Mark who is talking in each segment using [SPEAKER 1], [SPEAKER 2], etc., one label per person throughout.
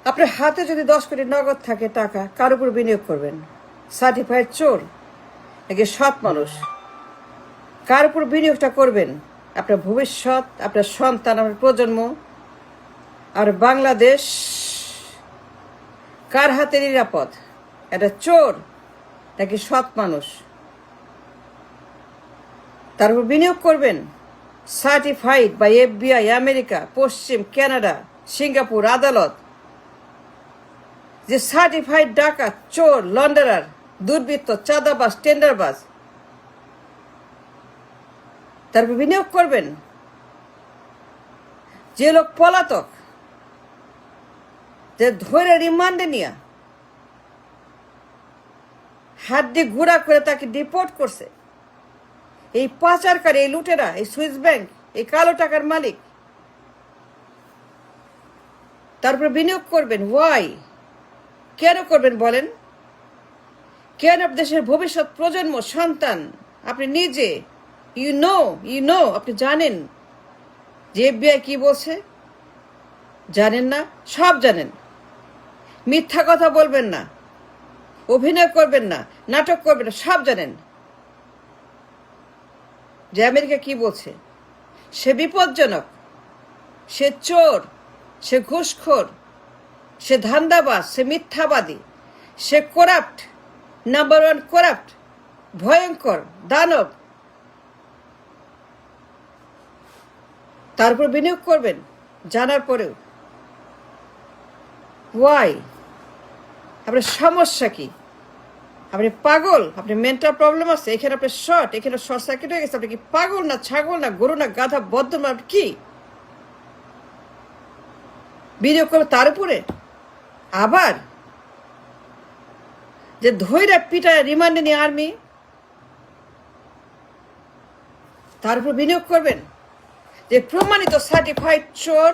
[SPEAKER 1] আপনার হাতে যদি 10 কোটি নগদ থাকে টাকা, কার উপর বিনিয়োগ করবেন? সার্টিফাইড চোর নাকি সৎ মানুষ? কার উপর বিনিয়োগটা করবেন? আপনার ভবিষ্যৎ, আপনার সন্তান, আপনার প্রজন্ম আর বাংলাদেশ কার হাতে নিরাপদ? এটা চোর নাকি সৎ মানুষ? তার উপর বিনিয়োগ করবেন। Certified by FBI, America, Paschim, Canada, Singapore আদালত, যে সার্টিফাইড ডাকাত, চোর, লন্ডারার, দুর্বৃত্ত, চাঁদাবাজ, টেন্ডারবাজ, তারপর বিনিয়োগ করবেন। যে লোক পলাতক, যে ধরে রিমান্ডে নিয়ে হাড্ডি গুঁড়া করে তাকে ডিপোর্ট করছে, এই পাচারকারী, এই লুটেরা, এই সুইস ব্যাংক, এই কালো টাকার মালিক, তারপরে বিনিয়োগ করবেন। ওয়াই? কেন করবেন বলেন? কেন দেশের ভবিষ্যৎ প্রজন্ম, সন্তান, আপনি নিজে ইউ নো আপনি জানেন যে FBI কি বলছে? জানেন না? সব জানেন। মিথ্যা কথা বলবেন না, অভিনয় করবেন না, নাটক করবেন না, সব জানেন যে আমেরিকা কি বলছে। সে বিপজ্জনক, সে চোর, সে ঘুষখোর, সে ধান্দাবাজ, সে মিথ্যাবাদী, সে করাপ্ট, নাম্বার 1 করাপ্ট, ভয়ঙ্কর দানব। তারপর বিনিয়োগ করবেন জানার পরেও। ওয়াই? আপনার সমস্যা কি? আপনি পাগল? আপনি মেন্টাল প্রবলেম আছে? এখানে আপনার এখানে শর্ট সার্কিট হয়ে গেছে? আপনি কি পাগল না ছাগল না গরু না গাধা বদ্ধ না কি? বিনিয়োগ করবে তার উপরে? আবার যে ধৈর্য পিটায় রিমান্ডে নিয়ে আর্মি, তার উপর বিনিয়োগ করবেন। যে প্রমাণিত সার্টিফাইড চোর,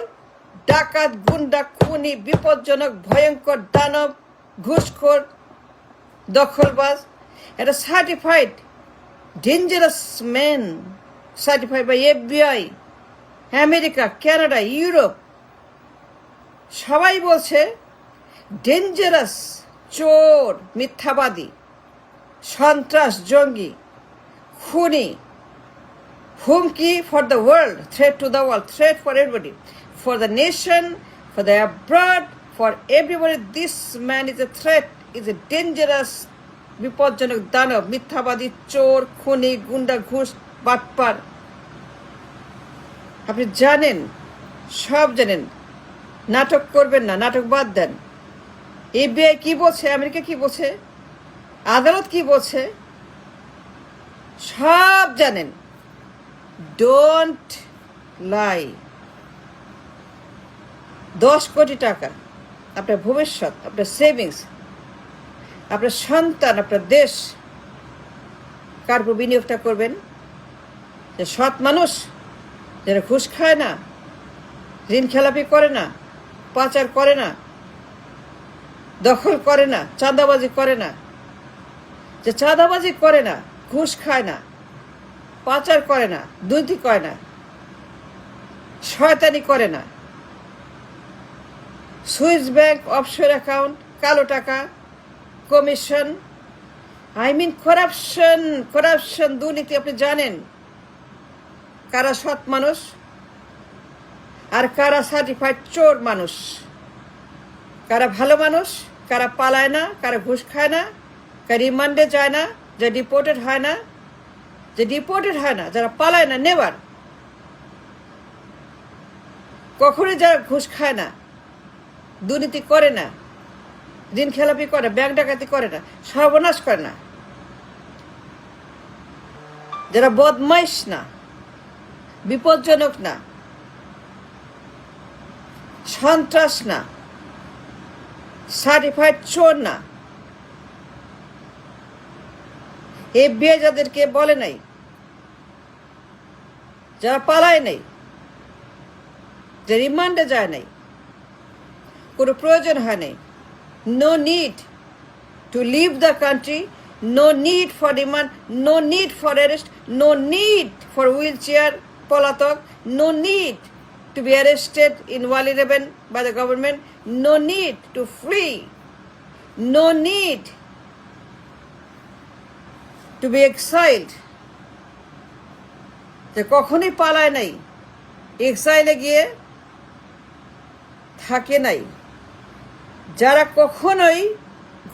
[SPEAKER 1] ডাকাত, গুন্ডা, খুনি, বিপজ্জনক, ভয়ঙ্কর, দানব, ঘুষখোর, দখলবাজ, এটা certified dangerous man, certified by FBI, America, Canada, Europe, সবাই বলছে ডেঞ্জারাস, চোর, মিথ্যাবাদী, সন্ত্রাস, জঙ্গি, খুনি, হুমকি for the world, threat to the world, threat for everybody, for the nation, for the abroad, for everybody. This man is a threat, is a dangerous, বিপজ্জনক, দানব, মিথ্যাবাদী, চোর, খুনি, গুন্ডা, ঘুষ, বাটপার। আপনি জানেন, সব জানেন। নাটক করবেন না, নাটক বাদ দেন। FBI কি বলছে, আমেরিকা কি বলছে, আদালত কি বলছে, সব জানেন। Don't lie. 10 কোটি টাকা, আপনার ভবিষ্যৎ, আপনার সেভিংস, আপনার সন্তান, আপনার দেশ, কার উপর বিনিয়োগটা করবেন? যে সৎ মানুষ, যারা ঘুষ খায় না, ঋণ খেলাপি করে না, পাচার করে না, দখল করে না, চাঁদাবাজি করে না, যে চাঁদাবাজি করে না, ঘুষ খায় না, পাচার করে না, দুর্নীতি করে না, শয়তানি করে না, সুইস ব্যাংক, অফশোর অ্যাকাউন্ট, কালো টাকা, কমিশন, করাপশন, দুর্নীতি। আপনি জানেন কারা সৎ মানুষ আর কারা সার্টিফাইড চোর মানুষ, কারা ভালো মানুষ, কারা পালায় না, কারা ঘুষ খায় না, কারা রিমান্ডে যায় না, যে ডিপোর্টেড হয় না, যারা পালায় না, নেবার কখনোই যারা ঘুষ খায় না, দুর্নীতি করে না, ঋণ খেলাপি করে না, ব্যাংক ডাকাতি করে না, সর্বনাশ করে না, যারা বদমাইশ না, বিপজ্জনক না, সন্ত্রাস না, সার্টিফাইড চোর না। FBI যাদেরকে বলে নাই, যারা পালায় নাই, যে রিমান্ডে যায় নাই, কোনো প্রয়োজন হয় নাই, no need to leave the country, no need for remand, no need for arrest, no need for wheelchair, পলাতক, no need to be arrested in Wali 11 by the government. No need to flee. No need to be exiled. যে কখনই পালায় নাই, এক্সাইলে গিয়ে থাকে নাই, যারা কখনোই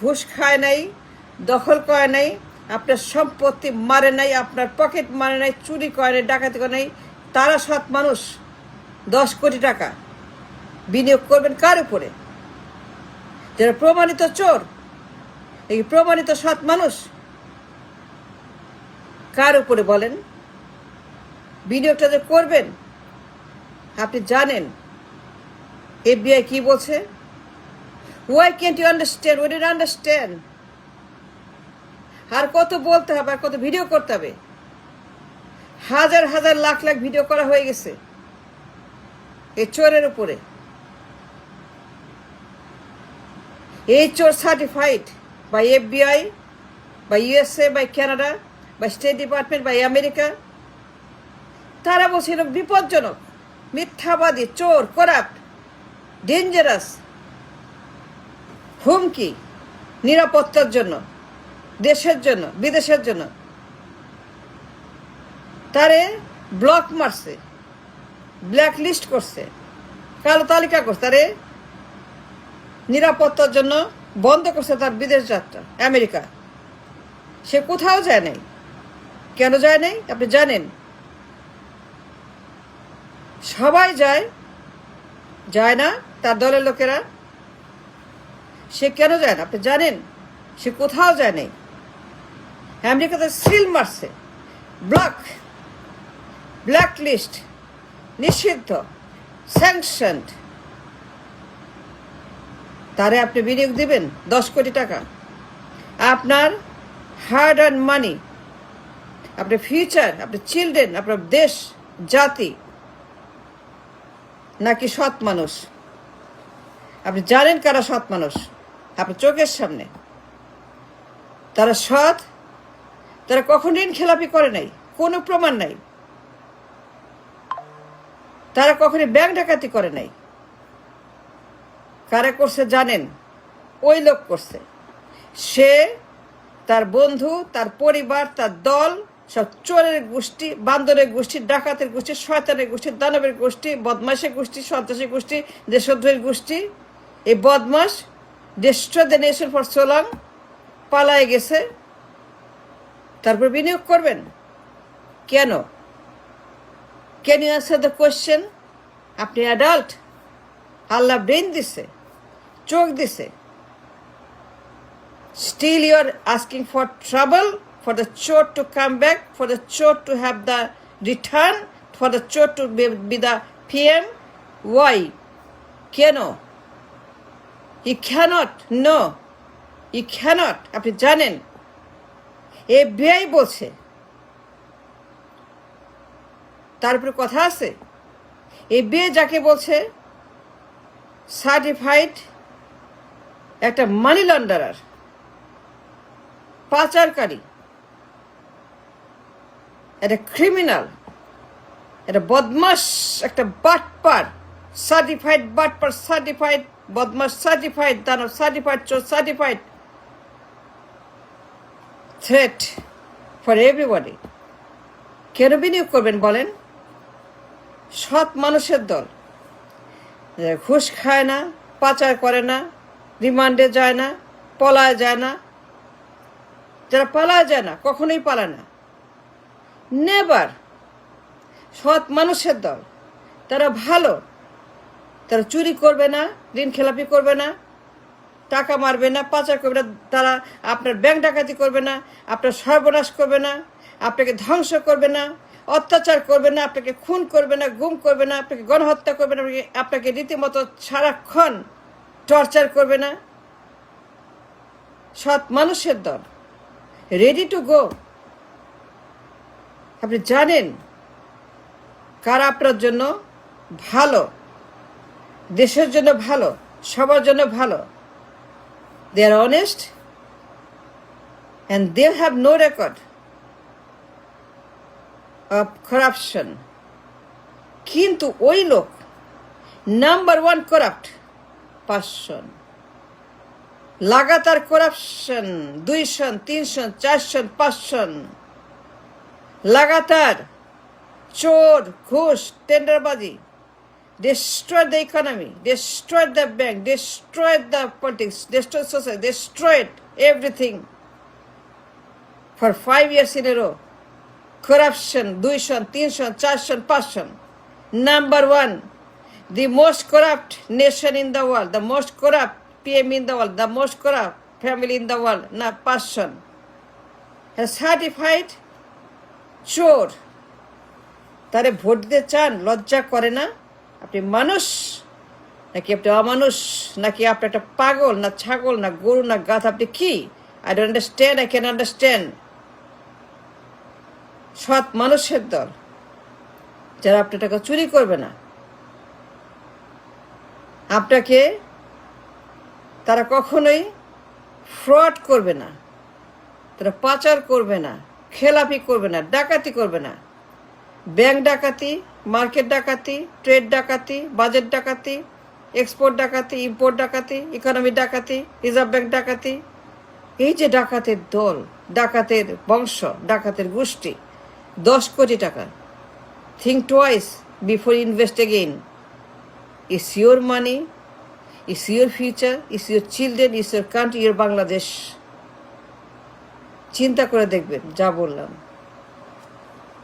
[SPEAKER 1] ঘুষ খায় নাই, দখল করে নাই, আপনার সম্পত্তি মারে নাই, আপনার পকেট মারে নাই, চুরি করে নাই, ডাকাতি করে নাই, তারা সৎ মানুষ। 10 কোটি টাকা বিনিয়োগ করবেন কার উপরে? যারা প্রমাণিত চোর, এই প্রমাণিত সৎ মানুষ, কার উপরে বলেন বিনিয়োগটা যে করবেন? আপনি জানেন FBI কি বলছে? Why can't you understand? We didn't understand. আর কত বলতে হবে, আর কত ভিডিও করতে হবে? হাজার হাজার লাখ লাখ ভিডিও করা হয়ে গেছে এই চোরের উপরে। এই চোর certified by FBI, by USA, by Canada, by state department, by America. তারা বলছিল বিপজ্জনক, মিথ্যাবাদী, চোর, করাপ্ট, ডেঞ্জারাস, হুমকি নিরাপত্তার জন্য, দেশের জন্য, বিদেশের জন্য। তারে ব্লক মারছে, ব্ল্যাক লিস্ট করছে, কালো তালিকা করছে, তারে নিরাপত্তার জন্য বন্ধ করছে তার বিদেশ যাত্রা আমেরিকা। সে কোথাও যায় নাই। কেন যায় নাই আপনি জানেন? সবাই যায় না তার দলের লোকেরা। সে কেন যায় না আপনি জানেন? সে কোথাও যায় নাই। আমেরিকাতে সিল মারছে, ব্ল্যাক লিস্ট, নিষিদ্ধ, স্যাংশনড। তারে আপনি বিনিয়োগ দিবেন 10 কোটি টাকা? আপনার হার্ড আর্ন মানি, আপনার ফিউচার, আপনার চিলড্রেন, আপনার দেশ, জাতি, নাকি সৎ মানুষ? আপনি জানেন কারা সৎ মানুষ? আপনার চোখের সামনে তারা সৎ। তারা কখন ঋণ খেলাপি করে নাই, কোনো প্রমাণ নাই। তারা কখনই ব্যাংক ডাকাতি করে নাই। কারা করছে জানেন? ওই লোক করছে। সে, তার বন্ধু, তার পরিবার, তার দল, সব চোরের গোষ্ঠী, বান্দরের গোষ্ঠী, ডাকাতের গোষ্ঠী, শয়তানের গোষ্ঠী, দানবের গোষ্ঠী, বদমাশের গোষ্ঠী, সন্ত্রাসী গোষ্ঠী, দেশদ্রোহীর গোষ্ঠী। এই বদমাস destroy the nation for so long, পালায় গেছে। তারপর বিনিয়োগ করবেন কেন? Can you answer the question? আপনি অ্যাডাল্ট, আল্লাহ ব্রেন দিছে, চোখ দিছে, still you are asking for trouble, for the chore to come back, for the chore to have the return, for the chore to be the PM. Why? কেন? You cannot, no, you cannot. আপনি জানেন FBI বলছে, তার উপরে কথা আছে। FBI যাকে বলছে সার্টিফাইড একটা মানি লন্ডারার, পাচারকারী, একটা ক্রিমিনাল, একটা বদমাস, একটা বাটপার, সার্টিফাইড বাটপার, সার্টিফাইড বদমাস, সার্টিফাইড দানব, সার্টিফাইড চোর, সার্টিফাইড থ্রেট ফর এভরিবডি। কেন বিনিয়োগ করবেন বলেন? সৎ মানুষের দল, ঘুষ খায় না, পাচার করে না, রিমান্ডে যায় না, পলায় যায় না। যারা পালায় যায় না, কখনোই পালায় না, নেভার। সৎ মানুষের দল, তারা ভালো। তারা চুরি করবে না, ঋণ খেলাপি করবে না, টাকা মারবে না, পাচার করবে না, তারা আপনার ব্যাংক ডাকাতি করবে না, আপনার সর্বনাশ করবে না, আপনাকে ধ্বংস করবে না, অত্যাচার করবে না, আপনাকে খুন করবে না, গুম করবে না, আপনাকে গণহত্যা করবে না, আপনাকে রীতিমতো সারাক্ষণ টর্চার করবে না। সৎ মানুষের দল, রেডি টু গো। আপনি জানেন কারা আপনার জন্য ভালো, দেশের জন্য ভালো, সবার জন্য ভালো। They are honest and they have no record of corruption. কিন্তু ওই লোক নাম্বার ওয়ান করাপ্ট 5 জন, লাগাতার করাপশন 2 জন 3 জন 4 জন 5 জন, লাগাতার চোর ঘুষ টেন্ডারবাজি, destroyed the economy, destroyed the bank, destroyed the politics, destroyed society, destroyed everything for 5 years in a row. Corruption 2 John 3 John 4 John 5 John. Number one, the most corrupt nation in the world, the most corrupt PM in the world, the most corrupt family in the world, না 5 জন has certified চোর। তারে vote দিতে চান? লজ্জা করে না? আপনি মানুষ নাকি আপনি অমানুষ, নাকি আপনি একটা পাগল, না ছাগল, না গরু, না গাধা? আপনি কি? I don't understand, I can understand. সৎ মানুষের দল যারা আপনার টাকা চুরি করবে না, আপনাকে তারা কখনোই ফ্রড করবে না, তারা পাচার করবে না, খেলাপি করবে না, ডাকাতি করবে না। ব্যাংক ডাকাতি, মার্কেট ডাকাতি, ট্রেড ডাকাতি, বাজেট ডাকাতি, এক্সপোর্ট ডাকাতি, ইম্পোর্ট ডাকাতি, ইকোনমি ডাকাতি, রিজার্ভ ব্যাংক ডাকাতি, এই যে ডাকাতের দল, ডাকাতের বংশ, ডাকাতের গোষ্ঠী, 10 কোটি টাকা। Think twice before invest again. It's your money, it's your future, it's your children, it's your country, your Bangladesh. চিন্তা করে দেখবেন যা বললাম।